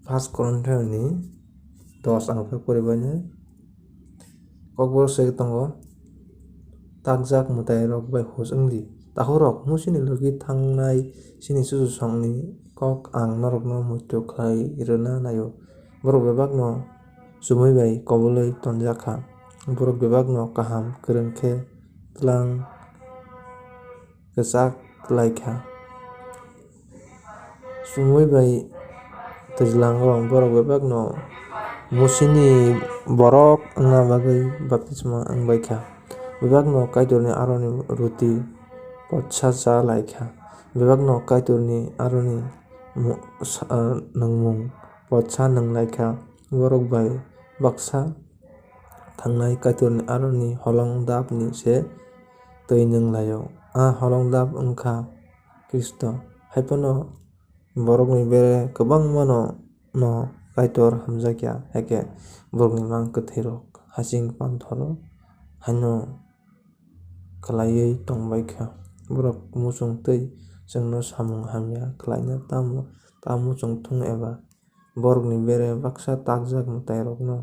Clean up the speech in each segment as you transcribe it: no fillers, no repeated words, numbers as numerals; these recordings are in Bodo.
First Corinthians ni 10 ang poribainai kokbor segi tongo takjak mutai rok bai hus wngdi tahorok musini logi tangnai sini suchusong ni kok ang norok no muitu khlai rwna naio borok bebak no chumui bai kobului tonjakha borok bebak no kaham kwrwng khe tlang kwchak klaikha chumui bai twijlango borok bebak no musini borok wngna bagwi baptisma wngbaikha bebak no kaitor ni aroni ruti potsa chalaikha bebak no kaitor ni aroni nungmung potsa nunglaikha borok bai baksa thangnai kaitor ni aroni holong dap ni se twi nunglaio holong dap wngkha Kristo haifano borokni bere kwbangma no kaitor hamjakya hekhe borokni mang kwthai rok hasing panthor haino khlaiwi tongbaikha borok muchung twi chwngno samung hamya khlaina tamo muchungthung eba borokni bere baksa takjak mwtai rok no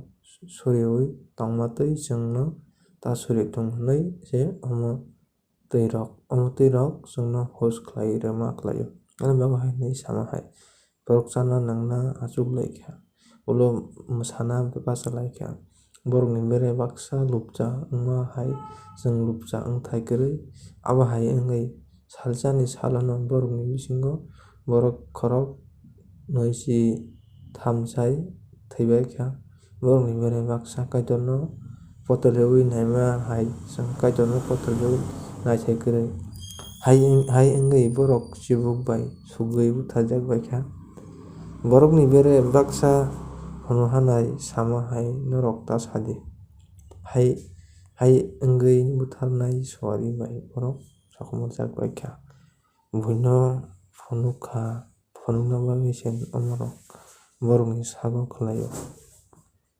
soriwi tongmatwi chwngno ta soritung hinui je omo twi rok chwngno hus khlaiwi rwma khlaio ani bago hai hinui sama hai borok chana nungna achuklaikha ulo mwsana bachalaikha borokni bere baksa lupja wngma hai chwng lupja wngthai kwrwi abo hai wngwi salsa ni salo no borokni bisingo borok khorok 2 ci 3 chai thaibaikha borokni bere baksa kaitor no potolioui naima hai chwng kaitor no potolioui naithai kwrwi hai wngwi borok chibuk bai sugui butharjakbaikha borokni bere baksa phunuhanai sama hai norok tasadi hai wngwi butharnai sori bai borok rohorjakbaikha buino phunukna bagwi se omorok borokni sago khlaio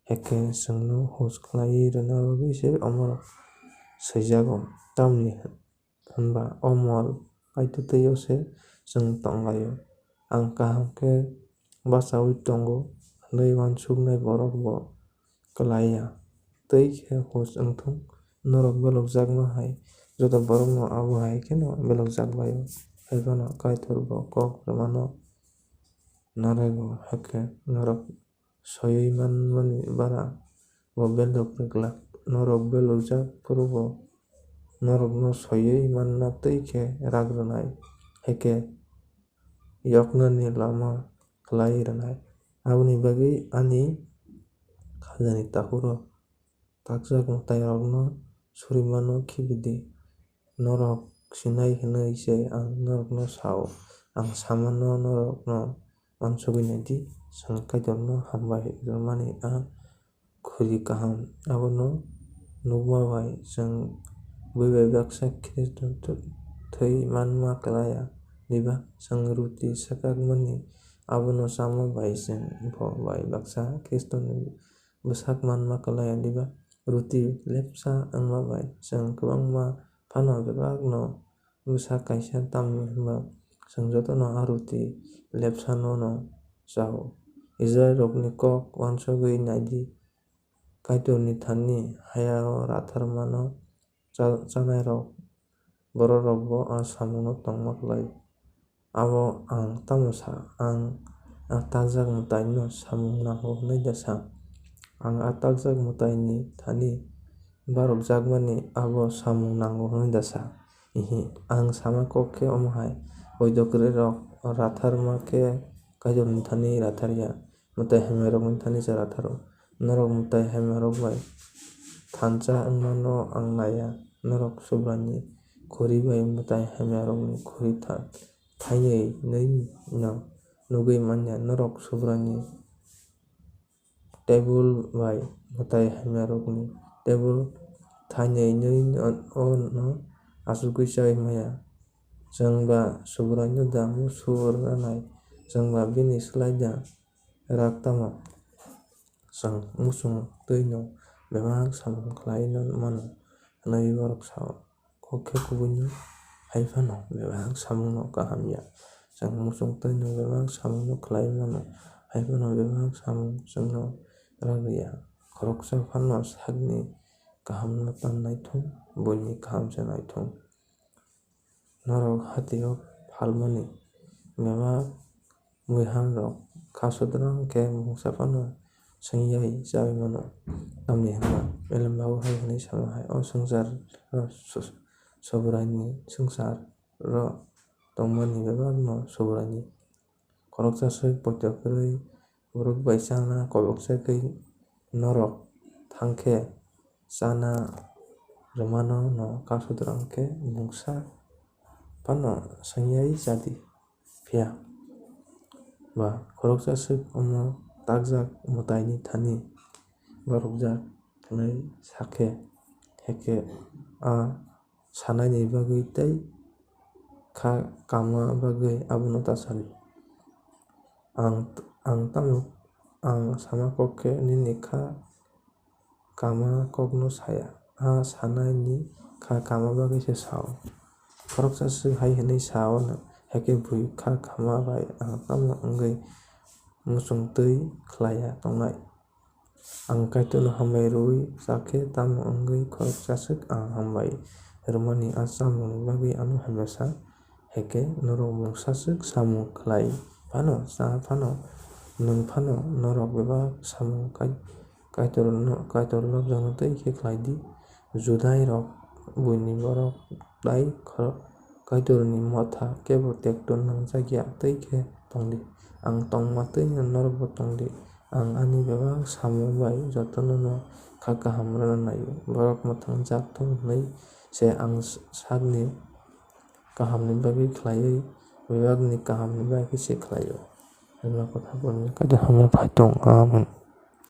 hekhe chwngno hus khlaiwi rwna bagwi se omorok saijago tamoni hwnba o mal paitotwio se chwng tonglai ang kaham khe bachawi tongo hinui uansuknai borok bo klaiya twi khe hus wngthok norok belokjakma hai joto borok no abo hai kheno belokjakbaio haifano kaitor bo kok rwmano narago hekhe norok soiwi manmani bara bo belok rwglak norok belokjak phuru norok no soiwi manna twi khe rag rwnai hekhe yoknani lama khlaiwi rwnai aboni bagwi ani khajani tahoro takjak mwtai rok no sorimano khibidi norok sinai hinui se ang norok no sao ang samano norok no uansukwi naidi chwng kaitor no hambai rwmani khuri kaham abono nukma bai chwng buibai baksa kristo thwi manma klaya diba chwng ruti swkakmani abono chama bai chwng bo bai baksa kristo ni bwsak manma klaya diba ruti lepsa wngma bai chwng kwbangma phano bebak no bwsak kaisa tamni hwnba chwng jotono ruti lepsa no chao Israel rokni kok uansukwi naidi kaitor ni thani hayao ratharma no chanairok borok rok bo samung no tongma khlaio abo ang tamo sa ang takjak mwtai no samung nango hinui desa ang takjak mwtai ni thani barokjakmani abo samung nango hinui desa ang sama kok khe omo hai poito kwrwi rok ratharma khe kaitor ni thani ratharya mwtai hamya rok ni thani cha ratharo norok mwtai hamya rok bai thansa wngma no ang naiya norok subrani khuri bai mwtai hamya rokni khuri thainwi no nugui manya norok subrani tebul bai mwtai hamya rokni tebul thainwi no achukgwi chawui maya chwngba subrano da musur ranai chwngba bini swlaida rag tamo chwng muchung twi no bebak samung khlaiwi mano hinui borok sao kok khe kubui no haifano bebak samung no kaham ya chwng muchung twi no bebak samung no khlaiwi mano haifano bebak samung जोंनाव राग गैया खरकसा फानो sakni kahamno tannaitung boini kahamsa naitung norok hatio phalmani bebak muihangrok kasodrang khe mungsa phano swngyai chabai mano tamni hwnba belembao hai hwnwi samo hai o swngchar sobraini swngchar ro tongmani bebak no sobraini khoroksa swk poito kwrwi borok bai chana kobokchakui norok thangkhe chana rwmano no kasodrang khe mungsa phano swngyai chadi phiya ba khoroksa swk omo takjak mwtai ni thani borokjak hnwui sakhe hekhe a sanaini bagwi tei kama bagwi abono tachali ang sama kok khe nini kha kama kokno saya a sanai ni kha kama bagwi se sao khoroksa swk hai hwnwi sao no hekhe bui kha kama bai ang tamo wngwi muchungtwi khlaiya tongnai ang kaito no hambai rwui chakhe tamo wngwi khoroksa swk ang hambai rwmani a chamungni bagwi ano hamya hekhe norok mungsa swk samung khlai phano cha phano nwng phano norok bebak samung kaitorlokjakno tei khe khlai di judai rok buini borok dai kaitorni motha kebo tektor nangjakya tei khe tongdi ang tongma tei norok bo tongdi ang ani bebak samung bai jotono no kha kaham rwna naio borok mwthang jak thok hwnwi se ang sakni kahamni bagwi khlaiwi bebakni kahamni bagwi se khlaio hwnba kotha borokni kaito hamya phaitung amani।